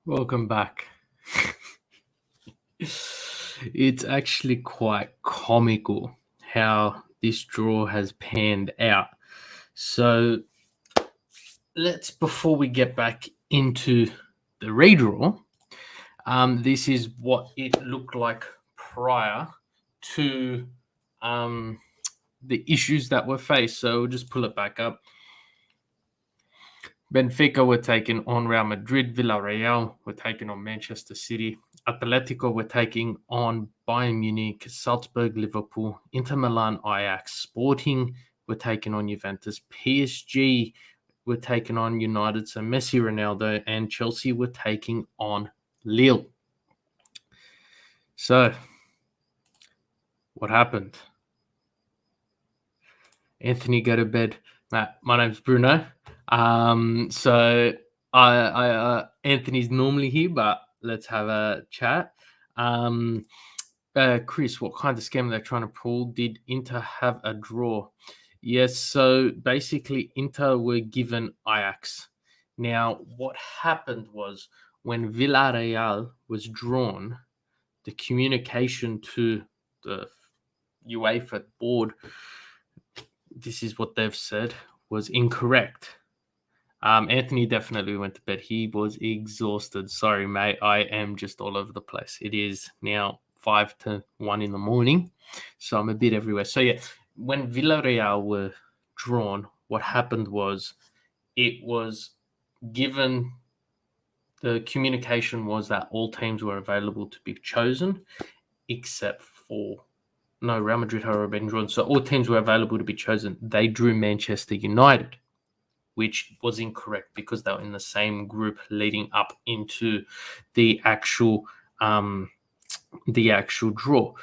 Welcome back. It's actually quite comical how this draw has panned out. So before we get back into the redraw, this is what it looked like prior to the issues that were faced. So we'll just pull it back up. Benfica were taking on Real Madrid, Villarreal were taking on Manchester City, Atletico were taking on Bayern Munich, Salzburg, Liverpool, Inter Milan, Ajax, Sporting were taking on Juventus, PSG were taking on United, so Messi, Ronaldo, and Chelsea were taking on Lille. So, what happened? Anthony, go to bed. Matt, my name's Bruno. So Anthony's normally here, but let's have a chat. Chris, what kind of scam are they trying to pull? Did Inter have a draw? Yes, so basically Inter were given Ajax. Now, what happened was when Villarreal was drawn, the communication to the UEFA board, this is what they've said, was incorrect. Anthony definitely went to bed. He was exhausted. Sorry, mate. I am just all over the place. It is now 5 to 1 in the morning, so I'm a bit everywhere. So, yeah, when Villarreal were drawn, what happened was it was given the communication was that all teams were available to be chosen except for Real Madrid had already been drawn. So all teams were available to be chosen. They drew Manchester United, which was incorrect because they were in the same group leading up into the actual draw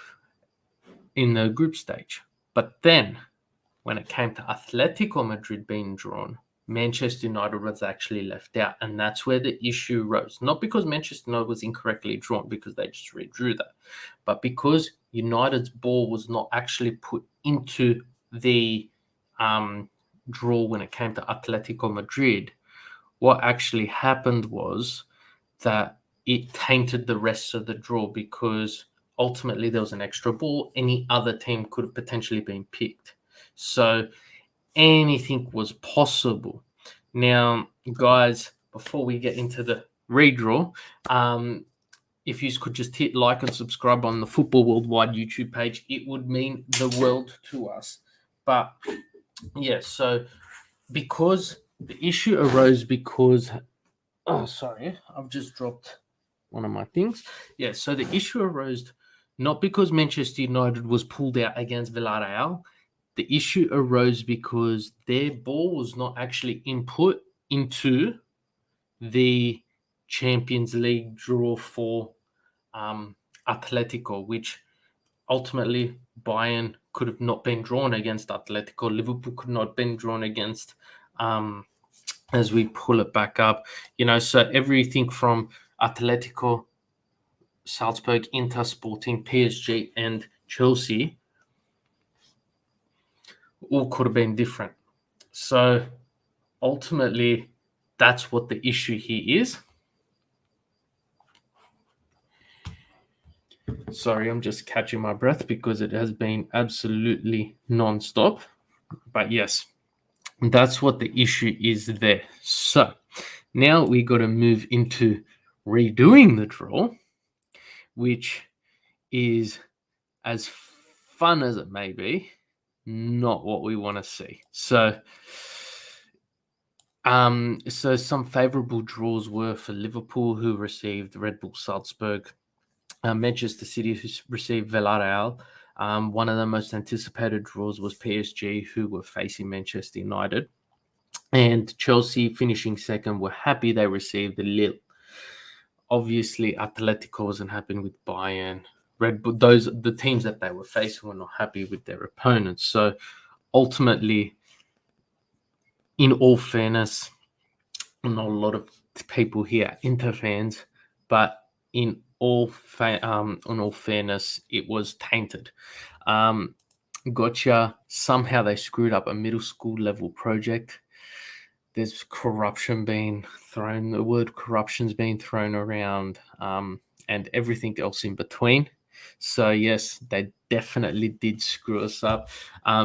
in the group stage. But then when it came to Atletico Madrid being drawn, Manchester United was actually left out, and that's where the issue rose. Not because Manchester United was incorrectly drawn, because they just redrew that, but because United's ball was not actually put into the draw when it came to Atletico Madrid. What actually happened was that it tainted the rest of the draw because ultimately there was an extra ball. Any other team could have potentially been picked. So anything was possible. Now, guys, before we get into the redraw, if you could just hit like and subscribe on the Football Worldwide YouTube page, it would mean the world to us. But yes, so because the issue arose because I've just dropped one of my things. Yeah, so the issue arose not because Manchester United was pulled out against Villarreal. The issue arose because their ball was not actually input into the Champions League draw for Atletico, which ultimately Bayern could have not been drawn against Atletico. Liverpool could not have been drawn against, as we pull it back up. So everything from Atletico, Salzburg, Inter, Sporting, PSG, and Chelsea all could have been different. So ultimately, that's what the issue here is. Sorry, I'm just catching my breath because it has been absolutely non-stop. But yes, that's what the issue is there. So now we got to move into redoing the draw, which is, as fun as it may be, not what we want to see. So some favorable draws were for Liverpool, who received Red Bull Salzburg, Manchester City, who received Villarreal. One of the most anticipated draws was PSG, who were facing Manchester United. And Chelsea, finishing second, were happy they received the Lille. Obviously, Atletico wasn't happy with Bayern. Red Bull, the teams that they were facing were not happy with their opponents. So ultimately, in all fairness, not a lot of people here are Inter fans, but in all fairness, it was tainted. Gotcha. Somehow they screwed up a middle school level project. there's corruption being thrown. The word corruption's being thrown around, and everything else in between. So yes, they definitely did screw us up.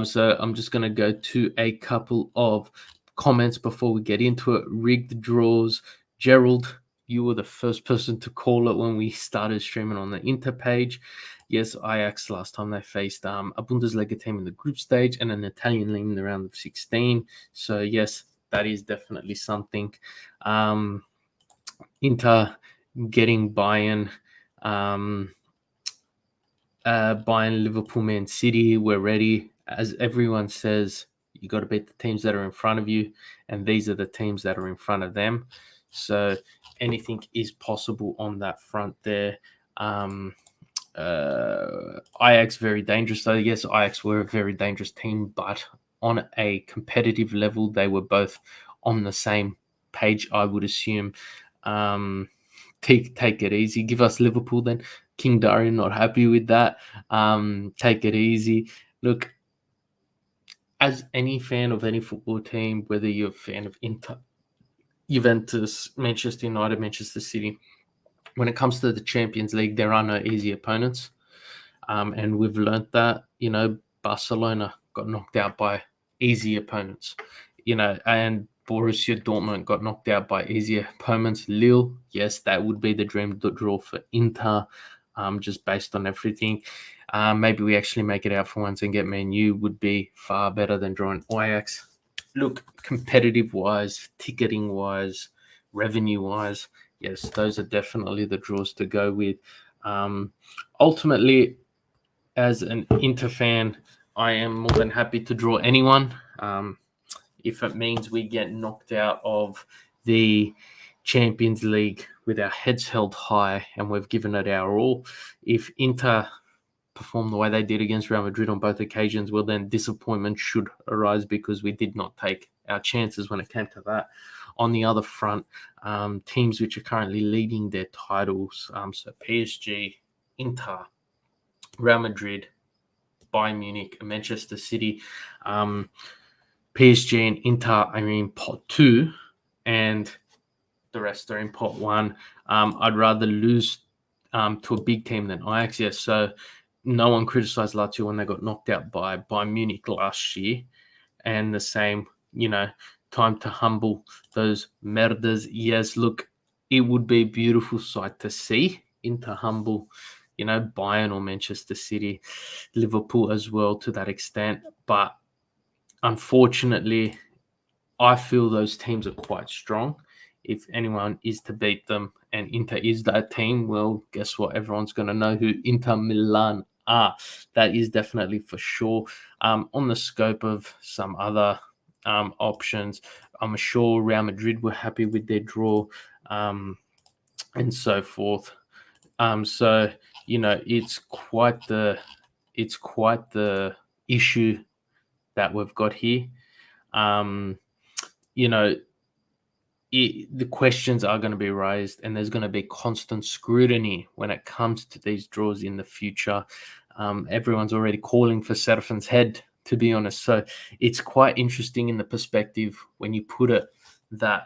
So I'm just going to go to a couple of comments before we get into it. Rigged draws. Gerald, you were the first person to call it when we started streaming on the Inter page. Yes, Ajax last time they faced a Bundesliga team in the group stage and an Italian team in the round of 16. So yes, that is definitely something. Inter getting Bayern, Bayern, Liverpool, Man City. We're ready. As everyone says, you got to beat the teams that are in front of you, and these are the teams that are in front of them. So anything is possible on that front there. Ajax very dangerous. So yes, Ajax were a very dangerous team, but on a competitive level, they were both on the same page, I would assume. Take it easy. Give us Liverpool then. King Darian not happy with that. Take it easy. Look, as any fan of any football team, whether you're a fan of Inter, Juventus, Manchester United, Manchester City, when it comes to the Champions League, there are no easy opponents. And we've learnt that, Barcelona got knocked out by easy opponents, and Borussia Dortmund got knocked out by easier opponents. Lille, yes, that would be the dream draw for Inter, just based on everything. Maybe we actually make it out for once and get Man U would be far better than drawing Ajax. Look, competitive-wise, ticketing-wise, revenue-wise, yes, those are definitely the draws to go with. Ultimately, as an Inter fan, I am more than happy to draw anyone. If it means we get knocked out of the Champions League with our heads held high and we've given it our all. If Inter perform the way they did against Real Madrid on both occasions, well, then disappointment should arise because we did not take our chances when it came to that. On the other front, teams which are currently leading their titles, so PSG, Inter, Real Madrid, Bayern Munich, and Manchester City. PSG and Inter are in pot 2, and the rest are in pot 1. I'd rather lose to a big team than Ajax. Yes, so no one criticised Lazio when they got knocked out by Bayern Munich last year, and the same, time to humble those merdas. Yes, look, it would be a beautiful sight to see Inter humble, Bayern or Manchester City, Liverpool as well to that extent. But unfortunately, I feel those teams are quite strong. If anyone is to beat them and Inter is that team, well, guess what? Everyone's going to know who Inter Milan are. That is definitely for sure. On the scope of some other options, I'm sure Real Madrid were happy with their draw, and so forth. So it's quite the issue that we've got here. The questions are going to be raised, and there's going to be constant scrutiny when it comes to these draws in the future. Everyone's already calling for Serafin's head, to be honest. So it's quite interesting in the perspective when you put it that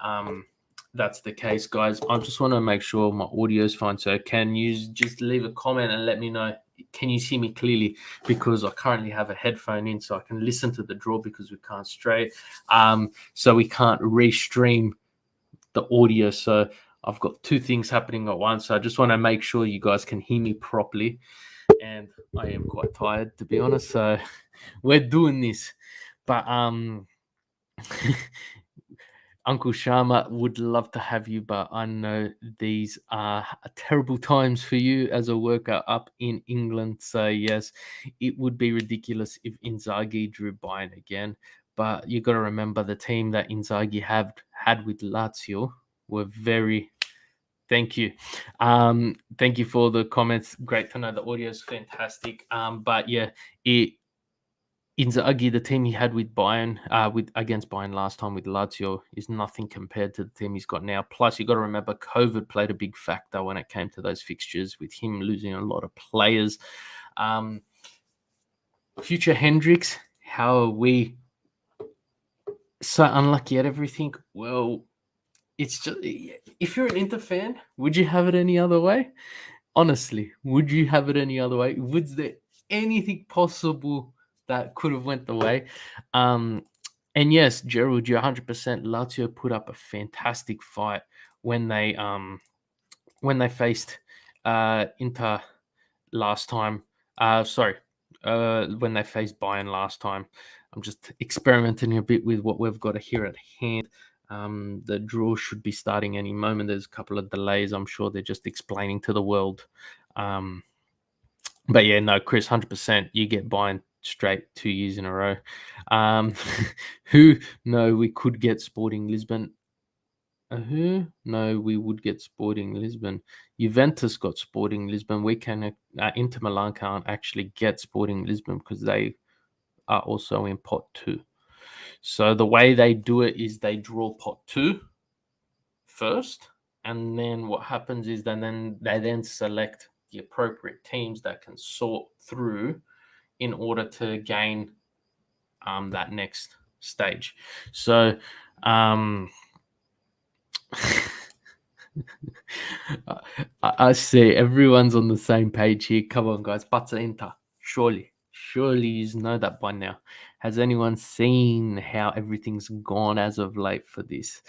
that's the case, guys. I just want to make sure my audio is fine. So can you just leave a comment and let me know? Can you see me clearly? Because I currently have a headphone in, so I can listen to the draw because we can't stray. So we can't restream the audio. So I've got two things happening at once. So I just want to make sure you guys can hear me properly. And I am quite tired, to be honest. So we're doing this. But Uncle Sharma would love to have you, but I know these are terrible times for you as a worker up in England. So yes, it would be ridiculous if Inzaghi drew Bayern again. But you got to remember the team that Inzaghi had with Lazio were very. Thank you. Thank you for the comments. Great to know the audio is fantastic. But yeah, Inzaghi, the team he had with Bayern, against Bayern last time with Lazio, is nothing compared to the team he's got now. Plus, you got to remember COVID played a big factor when it came to those fixtures, with him losing a lot of players. Future Hendricks, how are we so unlucky at everything. Well, it's just if you're an Inter fan, would you have it any other way? Honestly, would you have it any other way? Was there anything possible that could have went the way? Um, and yes, Gerald, you're 100%. Lazio put up a fantastic fight when they faced Inter last time. Sorry, when they faced Bayern last time. I'm just experimenting a bit with what we've got here at hand. The draw should be starting any moment. There's a couple of delays. I'm sure they're just explaining to the world. Um, but yeah, no, Chris, 100%. You get Bayern straight 2 years in a row. Um, who? No, we could get Sporting Lisbon. Who? No, we would get Sporting Lisbon. Juventus got Sporting Lisbon. We can. Inter Milan can't actually get Sporting Lisbon because they are also in pot two. So the way they do it is they draw pot two first, and then what happens is they then select the appropriate teams that can sort through in order to gain that next stage. So. I see everyone's on the same page here. Come on, guys. Pazza Inter. Surely you know that by now. Has anyone seen how everything's gone as of late for this?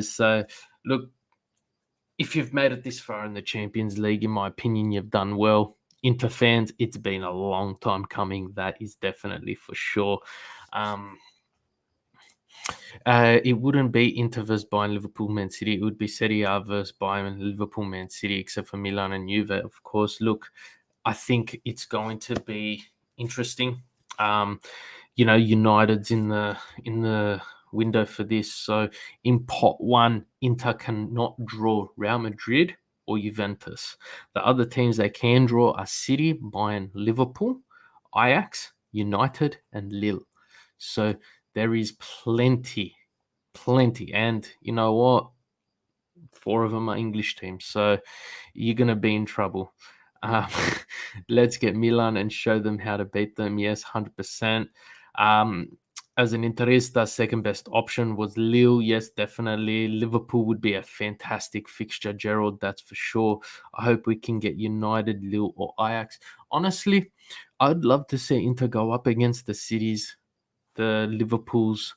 So look, if you've made it this far in the Champions League, in my opinion, you've done well. Inter fans, it's been a long time coming. That is definitely for sure. It wouldn't be Inter versus Bayern, Liverpool, Man City. It would be Serie A versus Bayern, Liverpool, Man City, except for Milan and Juve, of course. Look, I think it's going to be interesting. United's in the window for this. So in pot one, Inter cannot draw Real Madrid or Juventus. The other teams they can draw are City, Bayern, Liverpool, Ajax, United, and Lille. So there is plenty. And you know what? 4 of them are English teams. So you're going to be in trouble. Um, let's get Milan and show them how to beat them. Yes, 100%. As an Interista, second best option was Lille. Yes, definitely. Liverpool would be a fantastic fixture, Gerald. That's for sure. I hope we can get United, Lille, or Ajax. Honestly, I'd love to see Inter go up against the Cities, the Liverpools,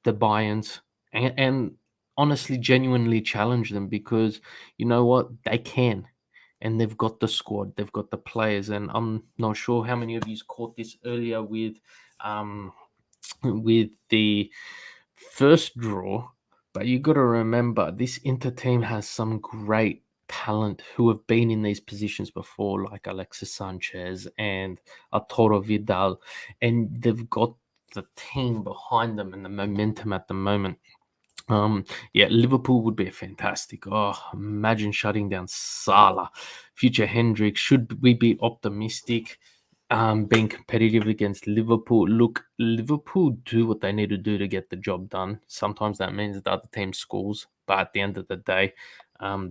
the Bayerns, and honestly, genuinely challenge them because you know what? They can. And they've got the squad, they've got the players. And I'm not sure how many of you caught this earlier with the first draw, but you got to remember this Inter team has some great talent who have been in these positions before, like Alexis Sanchez and Arturo Vidal, and they've got the team behind them and the momentum at the moment. Yeah, Liverpool would be fantastic. Oh, imagine shutting down Salah, future Hendrick. Should we be optimistic? Being competitive against Liverpool. Look, Liverpool do what they need to do to get the job done. Sometimes that means the other team scores, but at the end of the day,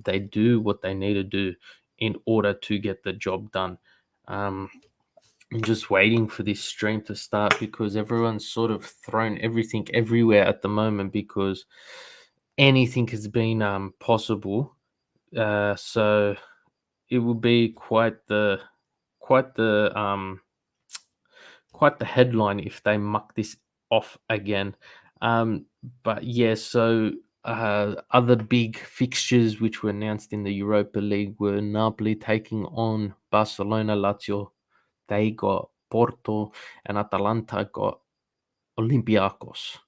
they do what they need to do in order to get the job done. I'm just waiting for this stream to start because everyone's sort of thrown everything everywhere at the moment because anything has been possible. So it will be quite the headline if they muck this off again. But yeah, so other big fixtures which were announced in the Europa League were Napoli taking on Barcelona, Lazio. They got Porto, and Atalanta got Olympiacos.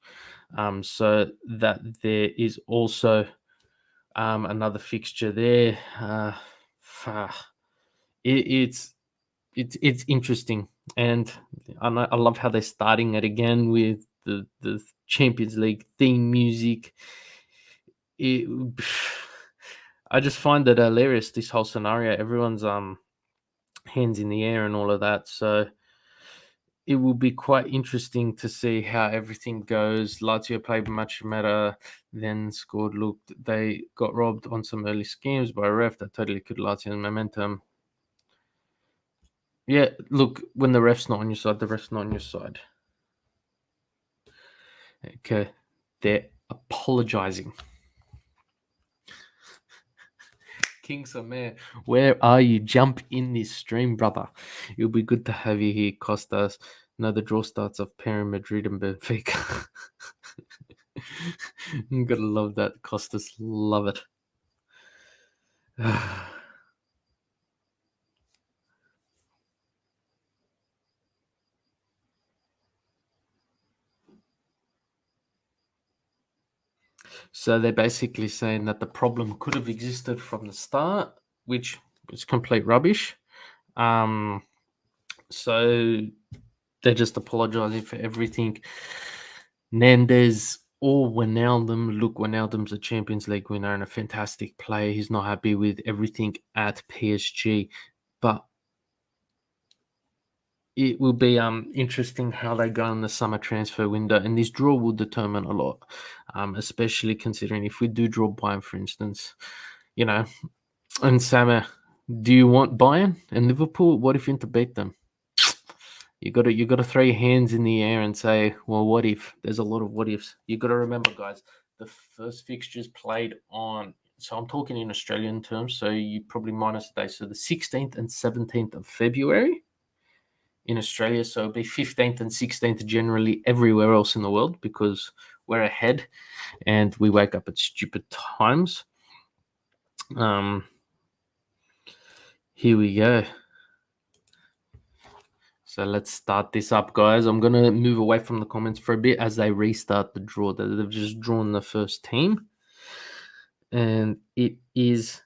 So that there is also another fixture there. It's interesting, and I love how they're starting it again with the Champions League theme music. It, I just find it hilarious, this whole scenario. Everyone's hands in the air and all of that. So it will be quite interesting to see how everything goes. Lazio played much better, then scored. Look, they got robbed on some early schemes by a ref that totally killed Lazio's momentum. Yeah, look, when the ref's not on your side, the ref's not on your side. Okay, they're apologizing. King Samir, where are you? Jump in this stream, brother. It'll be good to have you here, Costas. No, the draw starts off pairing Madrid and Benfica. I'm gonna love that, Costas. Love it. So they're basically saying that the problem could have existed from the start, which is complete rubbish. So they're just apologizing for everything. And then there's Wijnaldum. Look, Wijnaldum's a Champions League winner and a fantastic player. He's not happy with everything at PSG, but it will be interesting how they go in the summer transfer window, and this draw will determine a lot, especially considering if we do draw Bayern, for instance, and Sama, do you want Bayern and Liverpool? What if you want to beat them? You got to throw your hands in the air and say, well, what if? There's a lot of what ifs. You got to remember, guys, the first fixtures played on. So I'm talking in Australian terms. So you probably minus the day. So the 16th and 17th of February in Australia. So it'll be 15th and 16th generally everywhere else in the world because we're ahead and we wake up at stupid times. Here we go. So let's start this up, guys. I'm going to move away from the comments for a bit as they restart the draw. They've just drawn the first team. And it is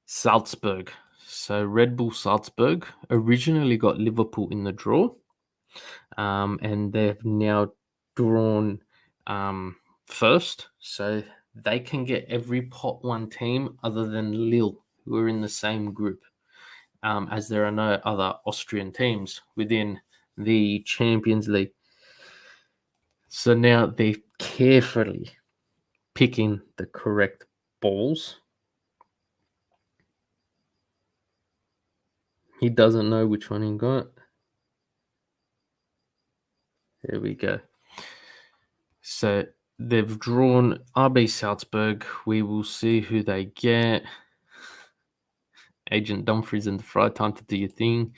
Salzburg. So Red Bull Salzburg originally got Liverpool in the draw. And they've now drawn first. So they can get every pot one team other than Lille, who are in the same group. As there are no other Austrian teams within the Champions League. So now they're carefully picking the correct balls. He doesn't know which one he got. There we go. So they've drawn RB Salzburg. We will see who they get. Agent Dumfries and the Fry, time to do your thing.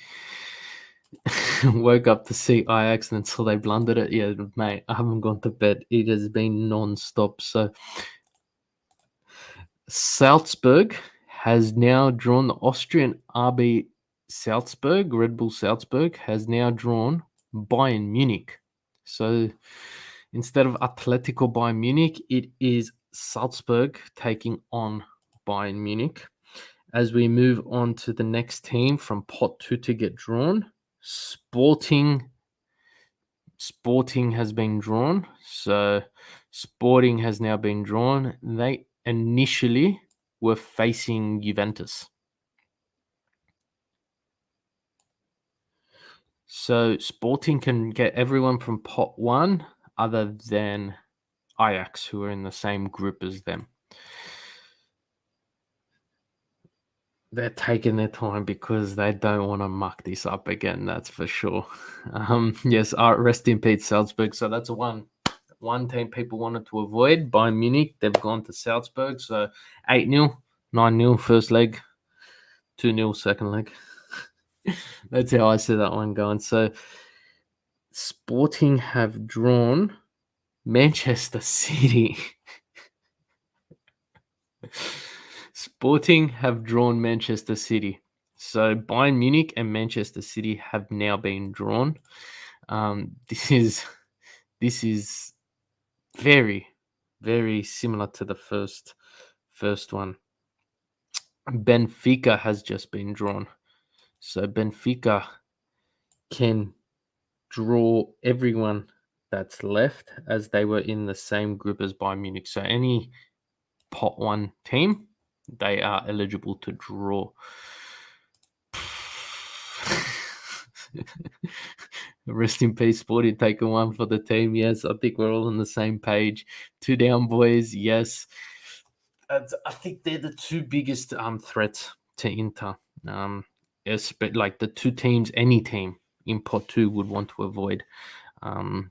Woke up to see Ajax and until they blundered it. Yeah, mate, I haven't gone to bed. It has been non-stop. So Salzburg has now drawn the Austrian RB Salzburg. Red Bull Salzburg has now drawn Bayern Munich. So instead of Atletico Bayern Munich, it is Salzburg taking on Bayern Munich. As we move on to the next team from pot 2 to get drawn, Sporting has been drawn. So Sporting has now been drawn. They initially were facing Juventus. So Sporting can get everyone from pot 1 other than Ajax, who are in the same group as them. They're taking their time because they don't want to muck this up again, that's for sure. Yes, rest in peace, Salzburg. So that's one team people wanted to avoid. Bayern Munich, they've gone to Salzburg. So 8-0, 9-0 first leg, 2-0 second leg. That's how I see that one going. So Sporting have drawn Manchester City. Sporting have drawn Manchester City. So Bayern Munich and Manchester City have now been drawn. This is very, very similar to the first one. Benfica has just been drawn. So Benfica can draw everyone that's left as they were in the same group as Bayern Munich. So any pot 1 team, they are eligible to draw. Rest in peace, Sporting, taking one for the team. Yes, I think we're all on the same page. 2 down, boys. Yes. I think they're the 2 biggest threats to Inter. Yes, but like the 2 teams, any team in pot 2 would want to avoid.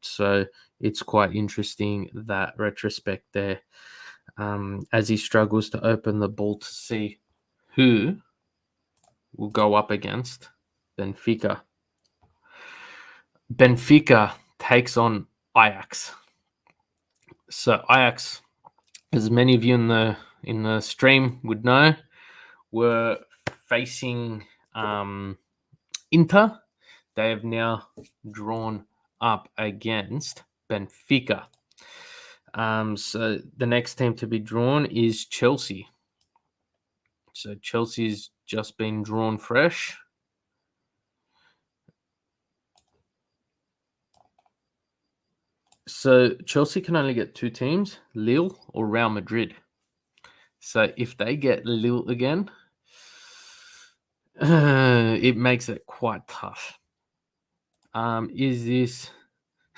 So it's quite interesting, that retrospect there, as he struggles to open the ball to see who will go up against Benfica. Benfica takes on Ajax. So Ajax, as many of you in the stream would know, were facing Inter. They have now drawn up against Benfica. So the next team to be drawn is Chelsea. So Chelsea's just been drawn fresh. So Chelsea can only get two teams, Lille or Real Madrid. So if they get Lille again, it makes it quite tough. Is this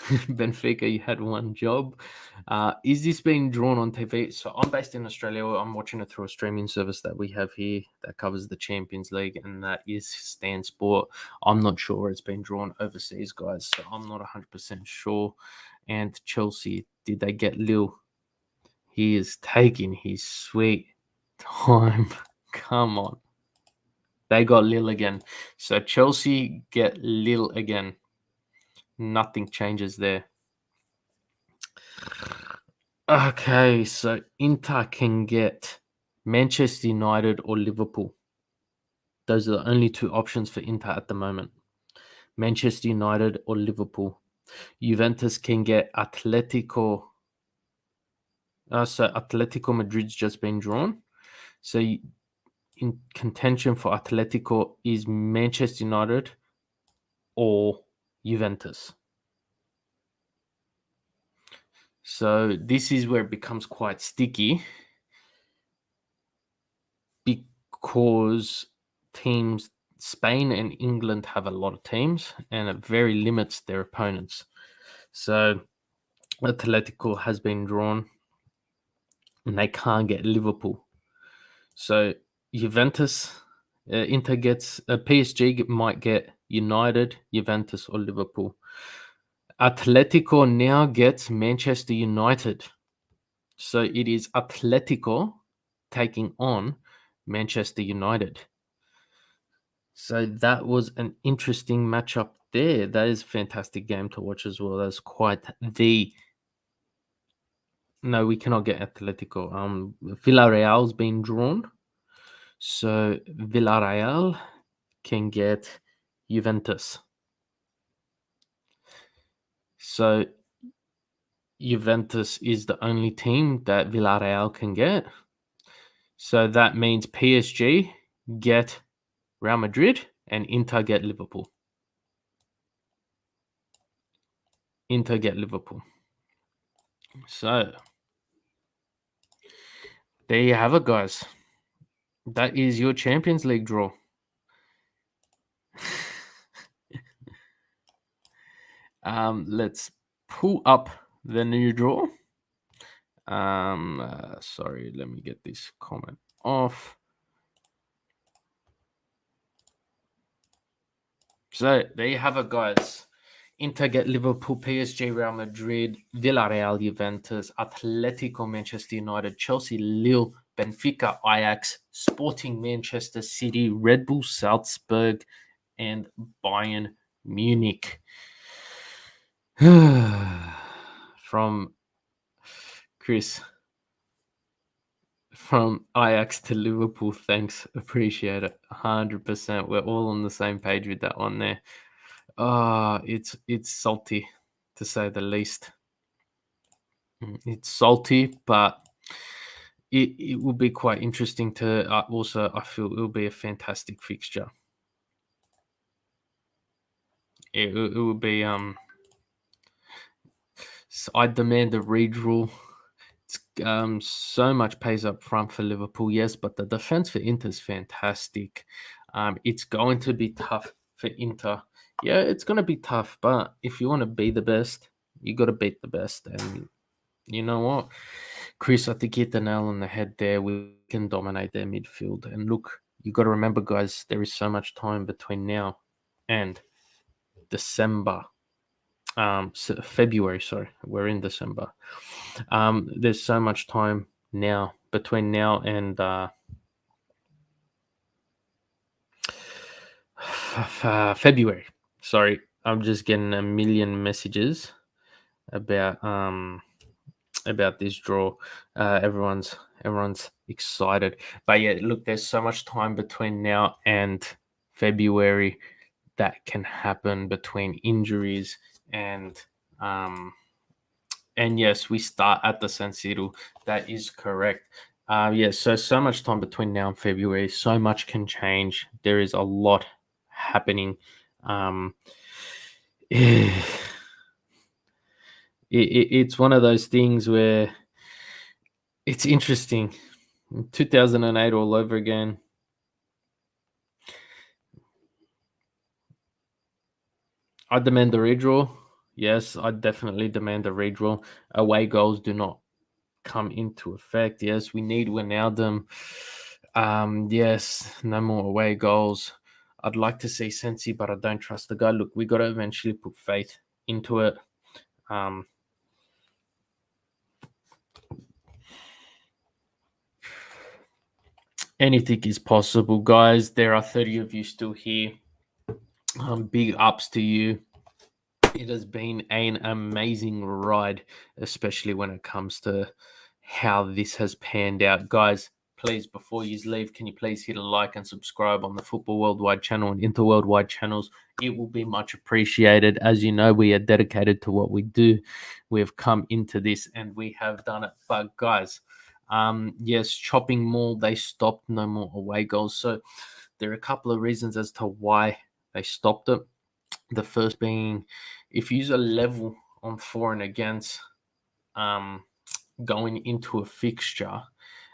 Benfica? You had one job. Is this being drawn on TV? So I'm based in Australia. I'm watching it through a streaming service that we have here that covers the Champions League, and that is Stan Sport. I'm not sure it's been drawn overseas, guys. So I'm not 100% sure. And Chelsea, did they get Lille? He is taking his sweet time. Come on. They got Lille again. So Chelsea get Lille again. Nothing changes there. Okay, so Inter can get Manchester United or Liverpool. Those are the only two options for Inter at the moment. Manchester United or Liverpool. Juventus can get Atletico. So Atletico Madrid's just been drawn. So in contention for Atletico is Manchester United or Juventus. So this is where it becomes quite sticky, because teams, Spain and England, have a lot of teams, and it very limits their opponents. So Atletico has been drawn, and they can't get Liverpool. So Juventus, Inter gets PSG might get United, Juventus, or Liverpool. Atletico now gets Manchester United. So it is Atletico taking on Manchester United. So that was an interesting matchup there. That is a fantastic game to watch as well. That's quite the... No, we cannot get Atletico. Villarreal's been drawn. So Villarreal can get Juventus. So Juventus is the only team that Villarreal can get. So that means PSG get Real Madrid and Inter get Liverpool. Inter get Liverpool. So there you have it, guys. That is your Champions League draw. Let's pull up the new draw. Sorry, let me get this comment off. So there you have it, guys. Inter get Liverpool, PSG, Real Madrid, Villarreal, Juventus, Atletico, Manchester United, Chelsea, Lille, Benfica, Ajax, Sporting Manchester City, Red Bull Salzburg, and Bayern Munich. From Chris, from Ajax to Liverpool, thanks, appreciate it, 100%. We're all on the same page with that one there. It's salty, to say the least. It's salty, but it will be quite interesting to also, I feel it will be a fantastic fixture. It will be so I demand a redraw. It's so much pays up front for Liverpool, yes, but the defense for Inter is fantastic. It's going to be tough for Inter. Yeah, it's going to be tough, but if you want to be the best, you got to beat the best. And you know what, Chris, I think you hit the nail on the head there. We can dominate their midfield. And look, you got to remember, guys, there is so much time between now and December. February. Sorry, we're in December. There's so much time now between now and February. Sorry, I'm just getting a million messages about this draw. Everyone's excited, but yeah, look, there's so much time between now and February that can happen between injuries and um and yes, we start at the San Siro. That is correct. Yes, so much time between now and February. So much can change. There is a lot happening. Um, it's one of those things where it's interesting. 2008 all over again. I demand a redraw. Yes, I definitely demand a redraw. Away goals do not come into effect. Yes, we need Wijnaldum. Yes, no more away goals. I'd like to see Sensi, but I don't trust the guy. Look, we got to eventually put faith into it. Um, Anything is possible, guys. There are 30 of you still here. Big ups to you. It has been an amazing ride, especially when it comes to how this has panned out. Guys, please, before you leave, can you please hit a like and subscribe on the Football Worldwide channel and Interworldwide channels? It will be much appreciated. As you know, we are dedicated to what we do. We have come into this and we have done it. But guys, yes, Chopping Mall, they stopped, no more away goals. So there are a couple of reasons as to why they stopped it. The first being, if you use a level on for and against, um, going into a fixture,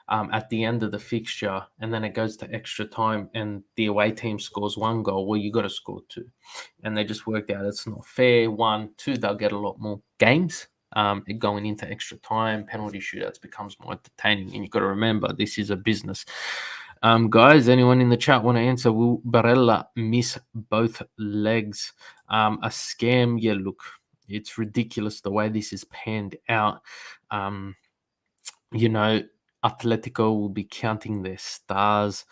at the end of the fixture, and then it goes to extra time, and the away team scores one goal, well, you got to score two, and they just worked out it's not fair. 1, 2, they'll get a lot more games. Going into extra time, penalty shootouts becomes more entertaining, and you've got to remember this is a business. Guys, anyone in the chat want to answer? Will Barella miss both legs? A scam? Yeah, look, it's ridiculous the way this is panned out. You know, Atletico will be counting their stars,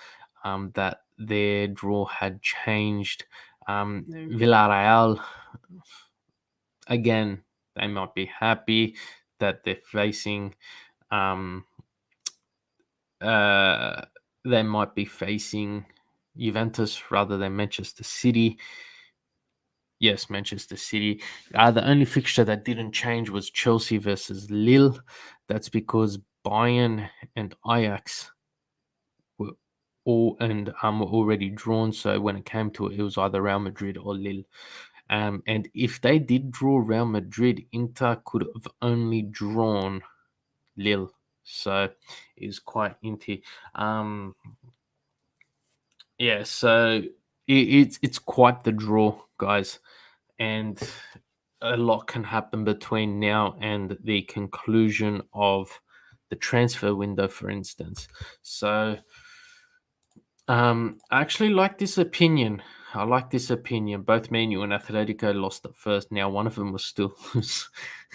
that their draw had changed. Villarreal, again, they might be happy that they're facing. Um, uh, they might be facing Juventus rather than Manchester City. Yes, Manchester City. The only fixture that didn't change was Chelsea versus Lille. That's because Bayern and Ajax were were already drawn. So when it came to it, it was either Real Madrid or Lille. And if they did draw Real Madrid, Inter could have only drawn Lille. So it was quite inty. Yeah, so it's quite the draw, guys, and a lot can happen between now and the conclusion of the transfer window, for instance. So, I actually like this opinion. I like this opinion. Both Man U and Atletico lost at first. Now one of them was still loose.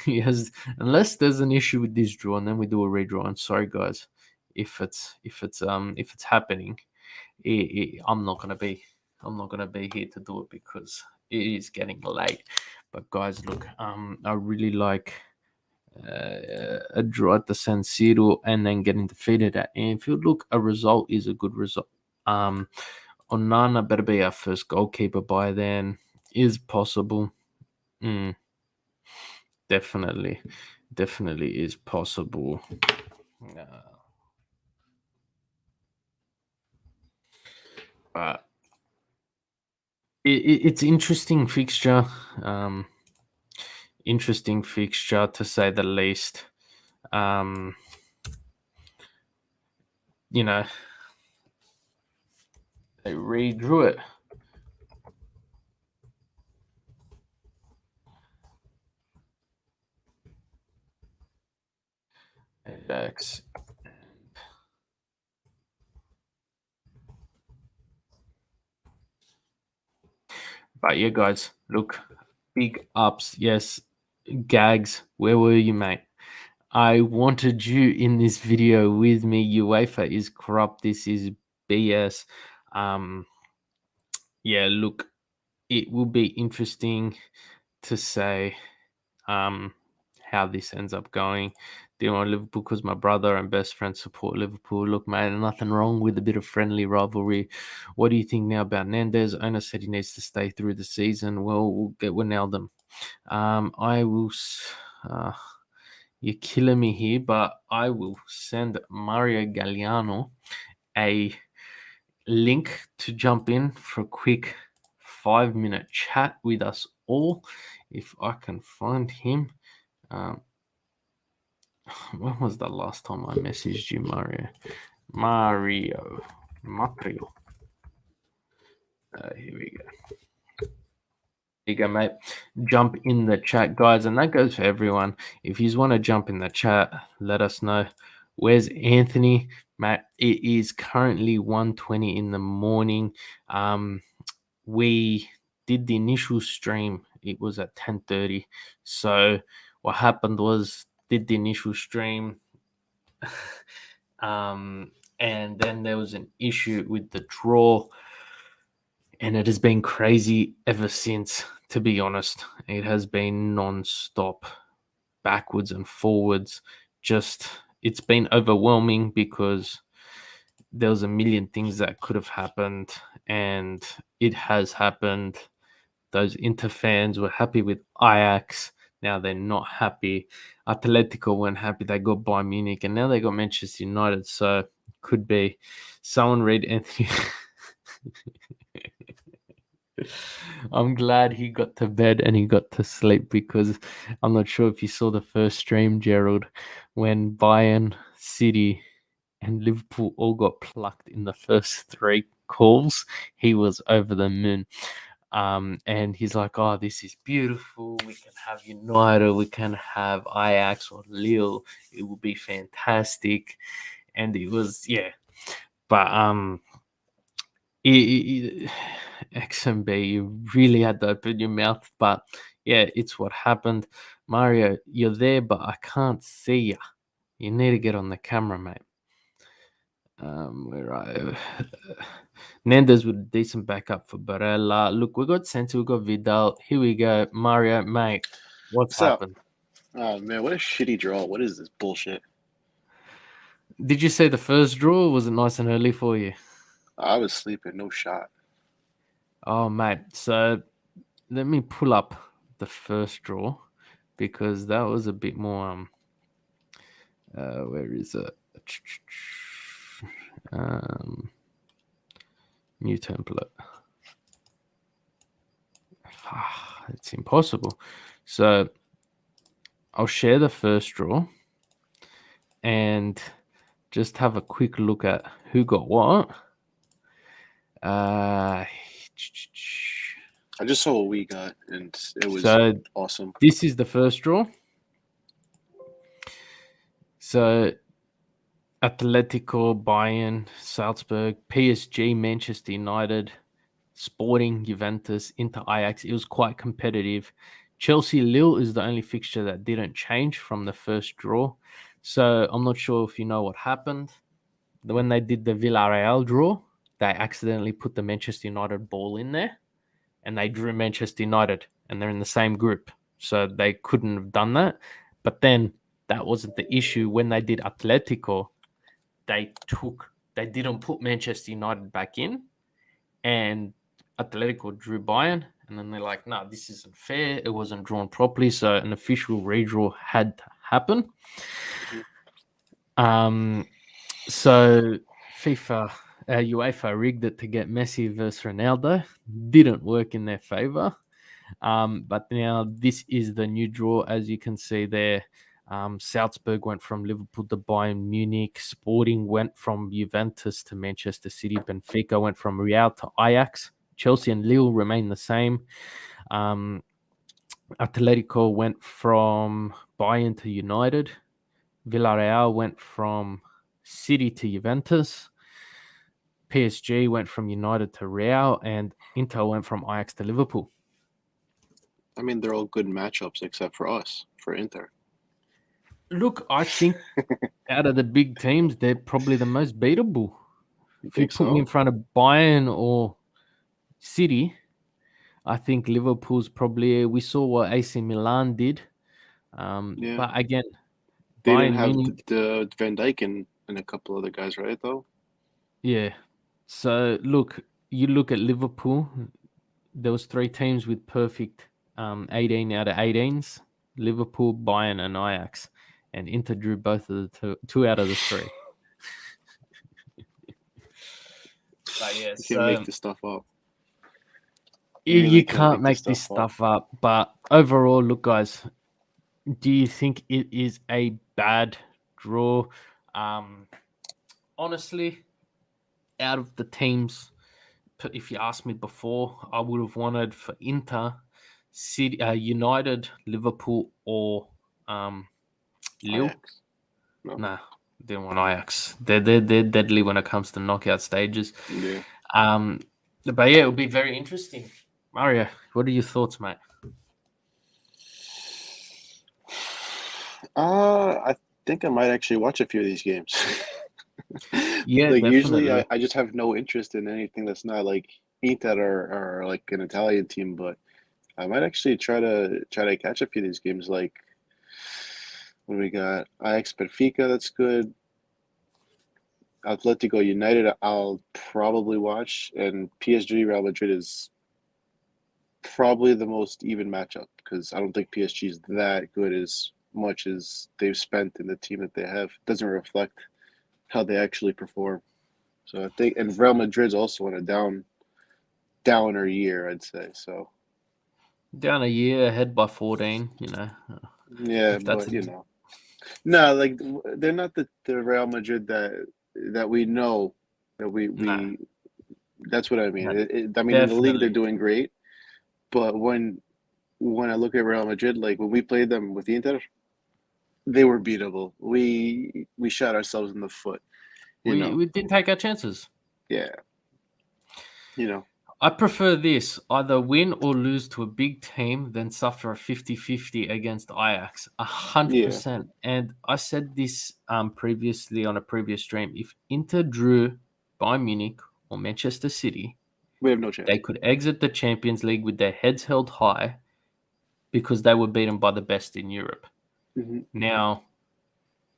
Yes, unless there's an issue with this draw, and then we do a redraw. I'm sorry, guys, if it's happening. I'm not gonna be here to do it because it is getting late. But guys, look, I really like a draw at the San Siro and then getting defeated at Anfield. Look, a result is a good result. Onana better be our first goalkeeper by then. Is possible. Mm, definitely is possible. But it's interesting fixture. Interesting fixture to say the least. Um, you know, they redrew it. Ajax. But yeah, guys, look, Big ups. Yes. Gags, where were you, mate? I wanted you in this video with me. UEFA is corrupt. This is BS. Yeah, look, it will be interesting to say how this ends up going. Dealing with Liverpool because my brother and best friend support Liverpool. Look, man, nothing wrong with a bit of friendly rivalry. What do you think now about Nandez? Owner said he needs to stay through the season. Well, we'll get Wijnaldum. I will. You're killing me here, but I will send Mario Galliano a link to jump in for a quick 5-minute chat with us all. If I can find him. When was the last time I messaged you, Mario? Mario. Here we go. There you go, mate. Jump in the chat, guys, and that goes for everyone. If you want to jump in the chat, let us know. Where's Anthony, mate? It is currently 1:20 in the morning. We did the initial stream. It was at 10:30. So what happened was did the initial stream. And then there was an issue with the draw, and it has been crazy ever since, to be honest. It has been non-stop, backwards and forwards. Just, it's been overwhelming because there was a million things that could have happened, and it has happened. Those Inter fans were happy with Ajax. Now they're not happy. Atletico weren't happy. They got Bayern Munich, and now they got Manchester United. So could be someone read Anthony. I'm glad he got to bed and he got to sleep, because I'm not sure if you saw the first stream, Gerald, when Bayern, City, and Liverpool all got plucked in the first 3 calls. He was over the moon. And he's like, oh, this is beautiful. We can have United. We can have Ajax or Lille. It will be fantastic. And it was, yeah. But XMB, you really had to open your mouth. But yeah, it's what happened. Mario, you're there, but I can't see you. You need to get on the camera, mate. Where I Nandez with a decent backup for Barella. Look, we got Sensi, we got Vidal. Here we go, Mario, mate. What's happened? Oh man, what a shitty draw. What is this bullshit? Did you say the first draw? Or was it nice and early for you? I was sleeping, no shot. Oh, mate. So let me pull up the first draw, because that was a bit more. Where is it? New template. It's impossible. So I'll share the first draw and just have a quick look at who got what. I just saw what we got, and it was awesome. This is the first draw. So Atletico, Bayern, Salzburg, PSG, Manchester United, Sporting, Juventus, Inter, Ajax. It was quite competitive. Chelsea, Lille is the only fixture that didn't change from the first draw. So I'm not sure if you know what happened. When they did the Villarreal draw, they accidentally put the Manchester United ball in there, and they drew Manchester United, and they're in the same group. So they couldn't have done that. But then that wasn't the issue. When they did Atletico, they didn't put Manchester United back in, and Atletico drew Bayern, and then they're like, no, this isn't fair. It wasn't drawn properly, so an official redraw had to happen. So UEFA rigged it to get Messi versus Ronaldo. Didn't work in their favor. But now this is the new draw, as you can see there. Salzburg went from Liverpool to Bayern Munich. Sporting went from Juventus to Manchester City. Benfica went from Real to Ajax. Chelsea and Lille remain the same. Atletico went from Bayern to United. Villarreal went from City to Juventus. PSG went from United to Real, and Inter went from Ajax to Liverpool. I mean, they're all good matchups except for us, for Inter. Look, I think out of the big teams, they're probably the most beatable. You If you think put me in so? front of Bayern or City, I think Liverpool's probably. We saw what AC Milan did, Yeah. but again, They didn't Bayern have Munich, the Van Dijk and a couple other guys, right? Though. yeah. So look, you look at Liverpool. There was three teams with perfect 18 out of 18s: Liverpool, Bayern, and Ajax, and Inter drew both of the two out of the three. But yeah, You can't make this stuff up. You you really can't can't make this make this stuff up. stuff up. But overall, look, guys, do you think it is a bad draw? Honestly, out of the teams, if you asked me before, I would have wanted for Inter, City, United, Liverpool, or Lille. Ajax. No. Nah, didn't want Ajax. They're deadly when it comes to knockout stages. Yeah. But yeah, it'll be very interesting. Mario, what are your thoughts, mate? I think I might actually watch a few of these games. Yeah, Like usually definitely. I just have no interest in anything that's not like Inter or like an Italian team, but I might actually try to catch a few of these games. Like what do we got? Ajax Benfica, that's good. Atletico United, I'll probably watch, and PSG Real Madrid is probably the most even matchup because I don't think PSG is that good as much as they've spent in the team that they have. It doesn't reflect how they actually perform. So I think, and Real Madrid's also in a downer year, I'd say. So Down a year, ahead by 14, yeah, if that's but no, like they're not the Real Madrid that we know that no, we. That's what I mean. no, I mean, in the league they're definitely. doing great, but when I look at Real Madrid, like when we played them with Inter, they were beatable. We shot ourselves in the foot, you We know. we didn't take our chances. Yeah, you know. I prefer this: either win or lose to a big team than suffer a 50-50 against Ajax. Yeah, 100%. And I said this previously on a previous stream. If Inter drew Bayern Munich or Manchester City, we have no chance. they could exit the Champions League with their heads held high because they were beaten by the best in Europe. Hmm. Now,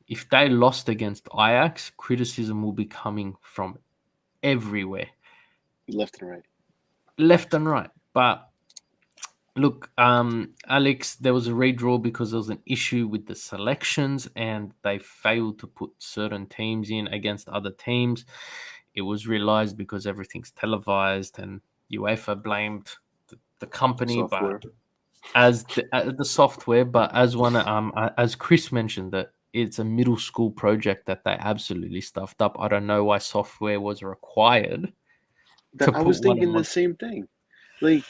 if they lost against Ajax, criticism will be coming from everywhere, Left and right. left and right. But look, Alex, there was a redraw because there was an issue with the selections and they failed to put certain teams in against other teams. It was realized because everything's televised and UEFA blamed the company, but Software. as the software, but as Chris mentioned that it's a middle school project that they absolutely stuffed up. I don't know why software was required That to I put was one thinking the on. same thing. Like,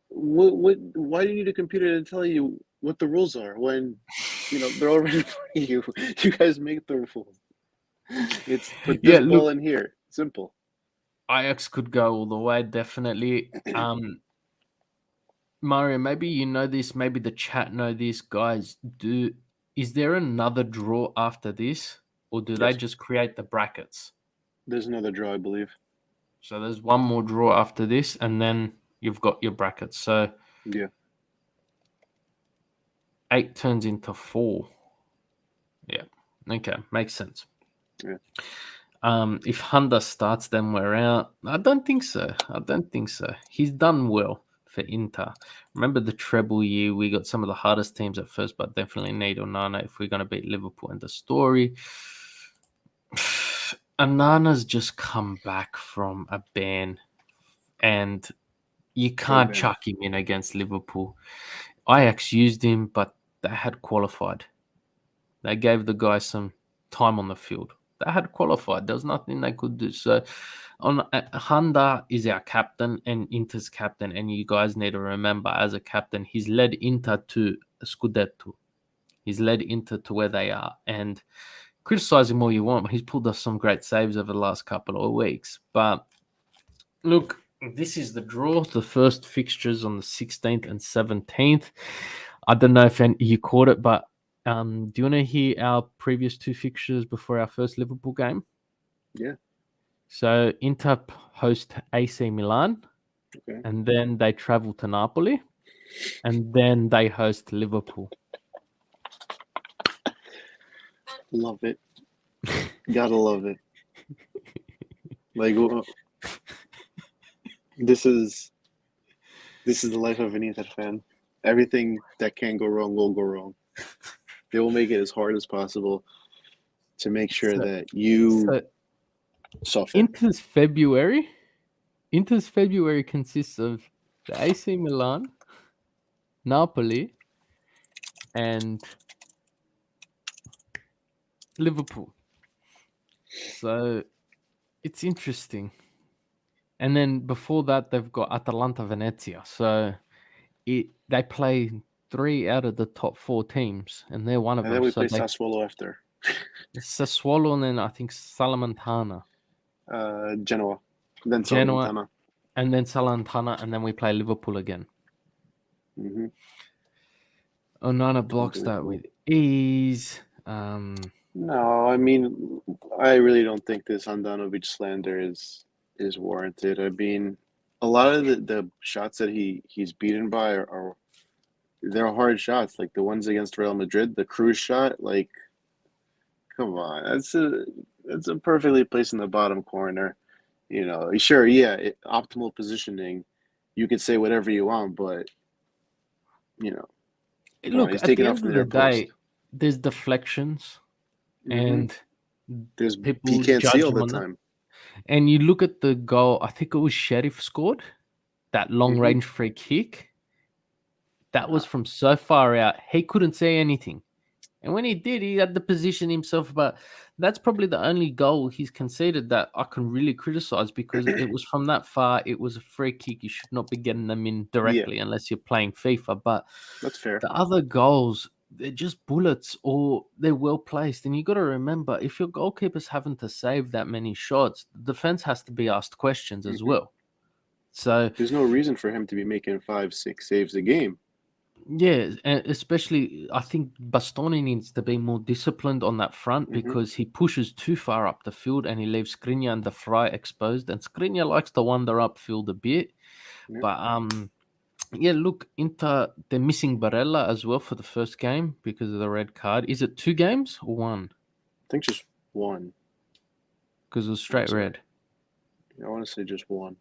what? Why do you need a computer to tell you what the rules are when, they're already in front of you? You guys make the rules. It's put Yeah, this ball look, in here. Simple. Ajax could go all the way, definitely. Mario, maybe you know this, maybe the chat know this, guys. Is there another draw after this, or do they Yes. just create the brackets? There's another draw, I believe. So there's one more draw after this, and then you've got your brackets. So Yeah. 8 turns into 4. Yeah. Okay, makes sense. Yeah. If Honda starts, then we're out. I don't think so. He's done well for Inter. Remember the treble year? We got some of the hardest teams at first, but definitely need Onana if we're going to beat Liverpool in the story. Onana's just come back from a ban, and you Drug can't ban. chuck him in against Liverpool. Ajax used him, but they had qualified. They gave the guy some time on the field. They had qualified. There was nothing they could do. So, Honda is our captain and Inter's captain, and you guys need to remember, as a captain, he's led Inter to Scudetto. He's led Inter to where they are, and criticize him all you want, but he's pulled us some great saves over the last couple of weeks. But look, This is the draw. The first fixtures on the 16th and 17th. I don't know if you caught it, but do you want to hear our previous two fixtures before our first Liverpool game? Yeah. So Inter host AC Milan, Okay. and then they travel to Napoli, and then they host Liverpool. Love it. Gotta love it. Like, this is the life of an Inter fan. Everything that can go wrong will go wrong. They will make it as hard as possible to make sure that you suffer. Inter's February consists of the AC Milan, Napoli, and Liverpool. So it's interesting. And then before that, they've got Atalanta Venezia. So they play 3 out of the top 4 teams, and they're one of And them. then we So play Sassuolo after. Sassuolo, and then I think Salernitana. Genoa. Then Genoa, Salernitana. and then Salernitana, and then we play Liverpool again. Mm-hmm. Onana blocks that with ease. No, I mean, I really don't think this Handanovic slander is warranted. I mean, a lot of the shots that he's beaten by are they're hard shots, like the ones against Real Madrid, the Cruz shot. Like, come on, that's a perfectly placed in the bottom corner. You know, sure, yeah, optimal positioning. You could say whatever you want, but you know, come on, Look, he's at the taking end off of from the their post. day, there's deflections, Mm-hmm. and He people can't see judge all him the on that. time. And you look at the goal, I think it was Sheriff scored that long Mm-hmm. range free kick. That was from so far out, he couldn't see anything. And when he did, he had to position himself. But that's probably the only goal he's conceded that I can really criticize, because it was from that far. It was a free kick. You should not be getting them in directly unless you're playing FIFA. But That's fair. the other goals, they're just bullets, or they're well placed. And you got to remember, if your goalkeeper's having to save that many shots, the defense has to be asked questions as Mm-hmm. well. So there's no reason for him to be making 5-6 saves a game. yeah, and especially I think Bastoni needs to be more disciplined on that front, Mm-hmm. because he pushes too far up the field and he leaves Skriniar and the Fry exposed. And Skriniar likes to wander upfield a bit. Yeah. But yeah, look, Inter, they're missing Barella as well for the first game because of the red card. Is it 2 games or 1? I think just one. Because it was straight red. I want to say just one.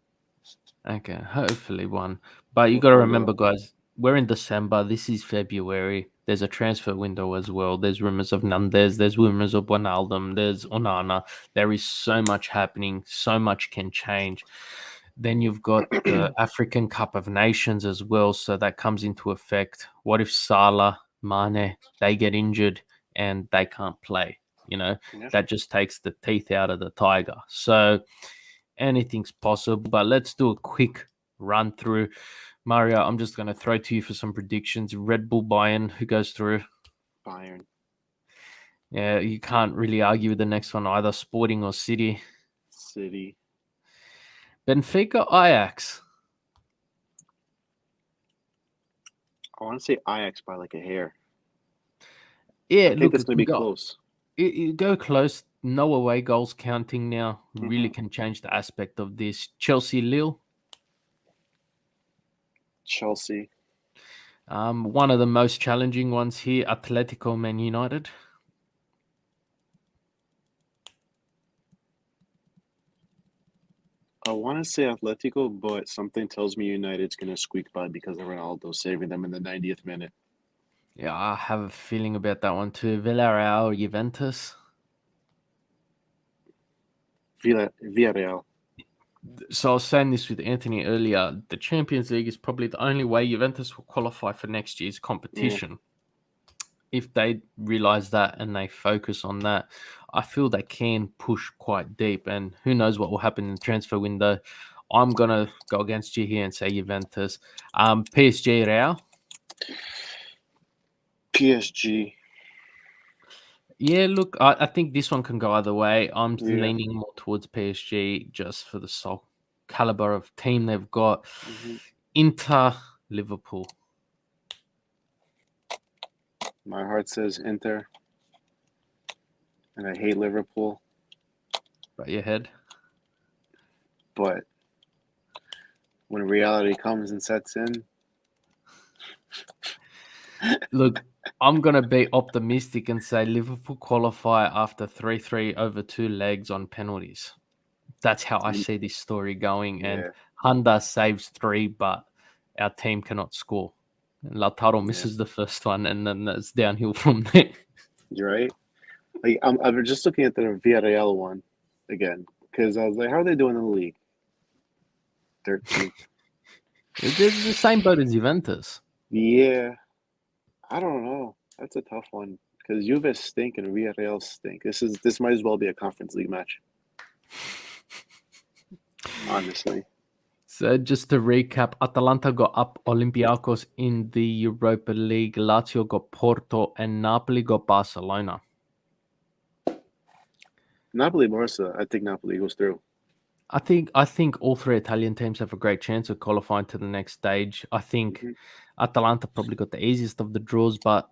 Okay, hopefully 1. But you got to remember, guys, we're in December. This is February. There's a transfer window as well. There's rumors of Nunez. There's rumors of Wijnaldum. There's Onana. There is so much happening. So much can change. Then you've got the African Cup of Nations as well. So that comes into effect. What if Salah, Mane, they get injured and they can't play? You know, that just takes the teeth out of the tiger. So anything's possible. But let's do a quick run through. Mario, I'm just going to throw to you for some predictions. Red Bull, Bayern, who goes through? Bayern. Yeah, you can't really argue with the next one either. Sporting or City? City. Benfica, Ajax? I want to say Ajax by like a hair. Yeah, I think that's going to be close. You go close. No away goals counting now. Really can change the aspect of this. Chelsea, Lille? Chelsea. One of the most challenging ones here, Atletico, Man United. I want to say Atletico, but something tells me United's going to squeak by because of Ronaldo saving them in the 90th minute. Yeah, I have a feeling about that one too. Villarreal, Juventus? Villarreal. So I was saying this with Anthony earlier. The Champions League is probably the only way Juventus will qualify for next year's competition. If they realize that and they focus on that, I feel they can push quite deep. And who knows what will happen in the transfer window. I'm going to go against you here and say Juventus. PSG, Real? PSG. Yeah, look, I think this one can go either way. I'm leaning more towards PSG just for the sole caliber of team they've got. Mhm. Inter, Liverpool. My heart says Inter, and I hate Liverpool, Right your head. but when reality comes and sets in, Look, I'm going to be optimistic and say Liverpool qualify after 3-3 over 2 legs on penalties. That's how I see this story going. And yeah, Honda saves 3, but our team cannot score. And Lautaro yeah, misses the first one, and then it's downhill from there. you're right. Like I'm just looking at the Villarreal one again because I was like, how are they doing in the league? 13th. They're the same boat as Juventus. Yeah, I don't know. That's a tough one because Juve stink and Villarreal stink. This might as well be a Conference League match, honestly. So just to recap, Atalanta got up Olympiacos in the Europa League, Lazio got Porto, and Napoli got Barcelona. Napoli Barca, I think Napoli goes through. I think all 3 Italian teams have a great chance of qualifying to the next stage. I think Hmm. Atalanta probably got the easiest of the draws, but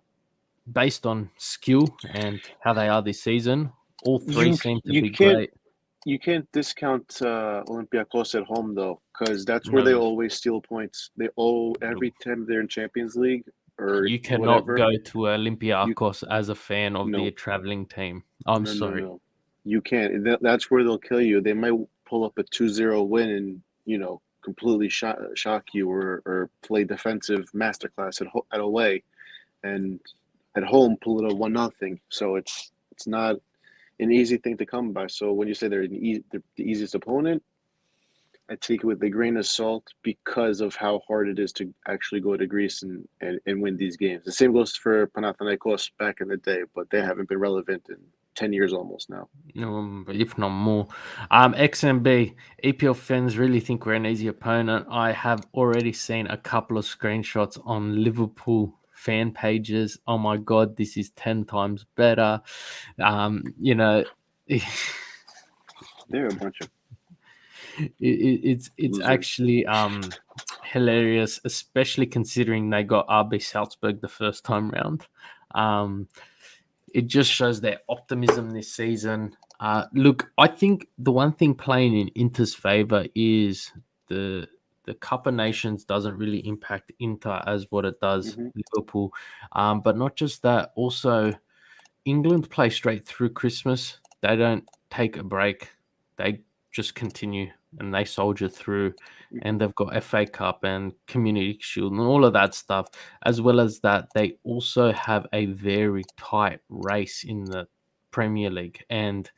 based on skill and how they are this season, all 3 You seem to you be can't great. you can't discount Olympiacos at home though, because that's where they No, always steal points. They owe no. every time they're in Champions League or You cannot whatever. go to You Olympiacos as a fan of the no traveling team. I'm no no sorry. no. You can't. That's where they'll kill you. They might pull up a 2-0 win and completely shock you or play defensive masterclass at away and at home pull it a 1-0. So it's not an easy thing to come by. So when you say they're the easiest opponent, I take it with a grain of salt because of how hard it is to actually go to Greece and win these games. The same goes for Panathinaikos back in the day, but they haven't been relevant in 10 years almost now. If not more. XMB, EPL fans really think we're an easy opponent. I have already seen a couple of screenshots on Liverpool fan pages. Oh my God, this is 10 times better. You know, They're a bunch of it's losers. actually hilarious, especially considering they got RB Salzburg the first time round. Um, it just shows their optimism this season. Look, I think the one thing playing in Inter's favor is the the Cup of Nations doesn't really impact Inter as what it does Hmm. Liverpool. But not just that, also England play straight through Christmas. They don't take a break. They just continue and they soldier through. And Hmm. they've got FA Cup and Community Shield and all of that stuff. As well as that, they also have a very tight race in the Premier League. And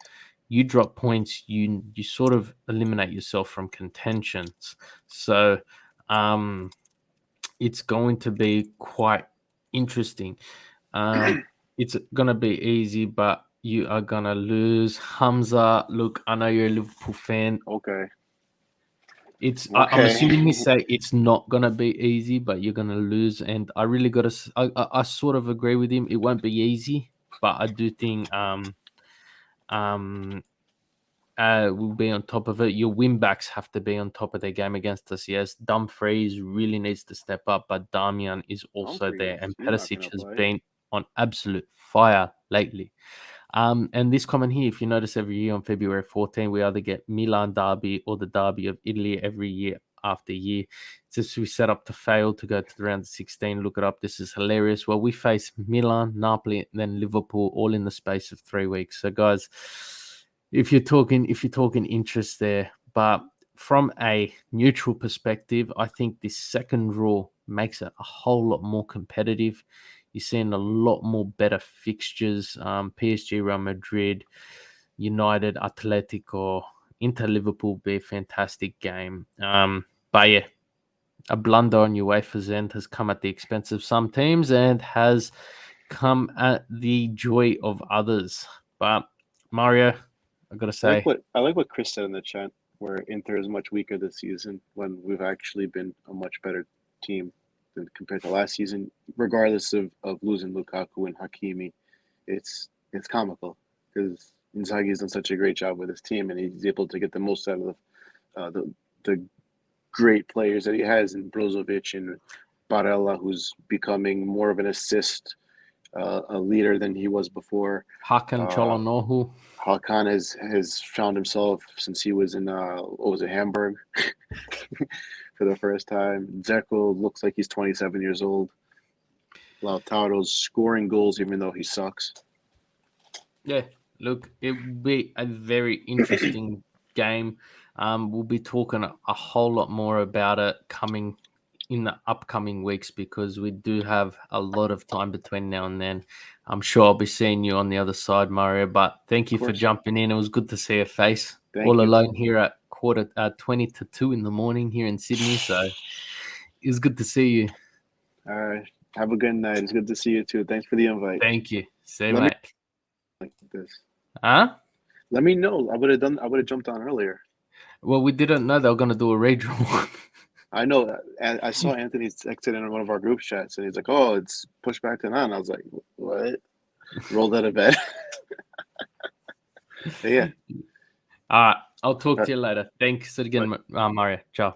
you drop points, you sort of eliminate yourself from contentions. So it's going to be quite interesting. It's gonna be easy, but you are gonna lose. Hamza, look, I know you're a Liverpool fan. Okay. I'm Okay. assuming you say it's not gonna be easy, but you're gonna lose. And I really gotta. I sort of agree with him. It won't be easy, but I do think um we'll be on top of it. Your win backs have to be on top of their game against us. Yes, Dumfries really needs to step up, but Damian is also there, Humphreys, and he's not Perisic gonna has play. been on absolute fire lately. And this comment here, if you notice every year on February 14, we either get Milan Derby or the Derby of Italy every year after year. It's just we set up to fail to go to the round of 16. Look it up. This is hilarious. Well, we face Milan, Napoli, and then Liverpool all in the space of 3 weeks. So, guys, if you're talking interest there, but from a neutral perspective, I think this second rule makes it a whole lot more competitive. You're seeing a lot more better fixtures. PSG, Real Madrid, United, Atletico, Inter, Liverpool be a fantastic game. But yeah, a blunder on UEFA's end has come at the expense of some teams and has come at the joy of others. But Mario, I gotta say, I like what Chris said in the chat, where Inter is much weaker this season when we've actually been a much better team than compared to last season, regardless of losing Lukaku and Hakimi. It's comical because Inzaghi's done such a great job with his team, and he's able to get the most out of the the great players that he has in Brozovic and Barella, who's becoming more of an assist a leader than he was before. Hakan Çalhanoğlu. Hakan has found himself since he was in Hamburg for the first time. Dzeko looks like he's 27 years old. Lautaro's scoring goals even though he sucks. Yeah, look, it will be a very interesting game. We'll be talking a whole lot more about it coming in the upcoming weeks because we do have a lot of time between now and then. I'm sure I'll be seeing you on the other side, Mario, but thank you for jumping in. It was good to see your face. Thank All you. alone here at 20 to 2 in the morning here in Sydney, so it was good to see you. All right. Have a good night. It's good to see you too. Thanks for the invite. Thank you. See you, mate. Like this. Huh? Let me know. I would have jumped on earlier. Well, we didn't know they were going to do a redraw. I know. I saw Anthony texted in one of our group chats, and he's like, "Oh, it's pushed back to 9." I was like, "What?" Rolled out of bed. Yeah. All right. I'll talk to you later. Thanks again, Mario. Ciao.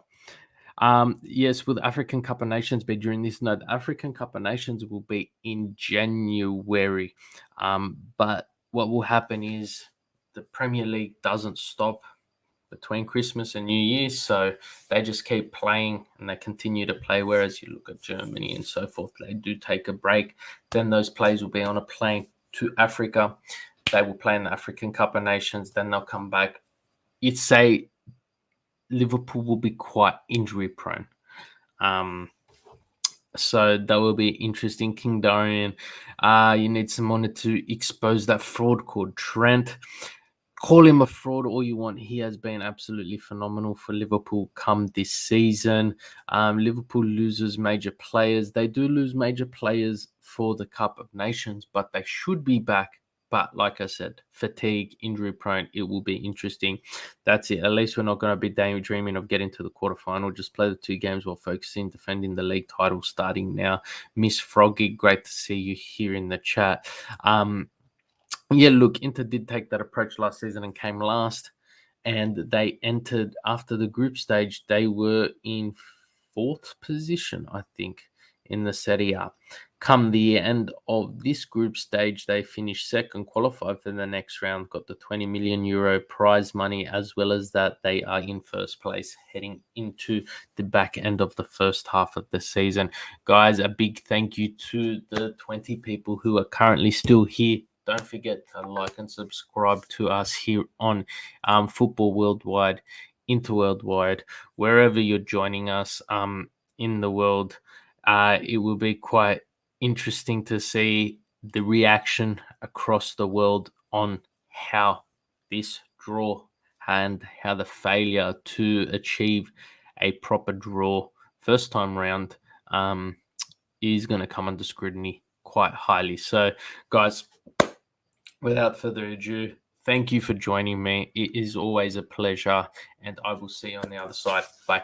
Yes, will the African Cup of Nations be during this? No, the African Cup of Nations will be in January. But what will happen is the Premier League doesn't stop between Christmas and New Year's, so they just keep playing and they continue to play. Whereas you look at Germany and so forth, they do take a break. Then those players will be on a plane to Africa. They will play in the African Cup of Nations. Then they'll come back. You'd say Liverpool will be quite injury prone. So that will be interesting. King Dorian, you need someone to expose that fraud called Trent. Call him a fraud all you want. He has been absolutely phenomenal for Liverpool come this season. Liverpool loses major players. They do lose major players for the Cup of Nations, but they should be back. But like I said, fatigue, injury prone, it will be interesting. That's it. At least we're not going to be daydreaming of getting to the quarterfinal. Just play the 2 games while focusing, defending the league title starting now. Miss Froggy, great to see you here in the chat. Yeah, look, Inter did take that approach last season and came last. And they entered after the group stage. They were in 4th position, I think, in the Serie A. Come the end of this group stage, they finished 2nd, qualified for the next round, got the 20 million euro prize money, as well as that they are in 1st place heading into the back end of the first half of the season. Guys, a big thank you to the 20 people who are currently still here. Don't forget to like and subscribe to us here on Football Worldwide, Interworldwide, wherever you're joining us in the world. It will be quite interesting to see the reaction across the world on how this draw and how the failure to achieve a proper draw first time round is going to come under scrutiny quite highly. So, guys, without further ado, thank you for joining me. It is always a pleasure, and I will see you on the other side. Bye.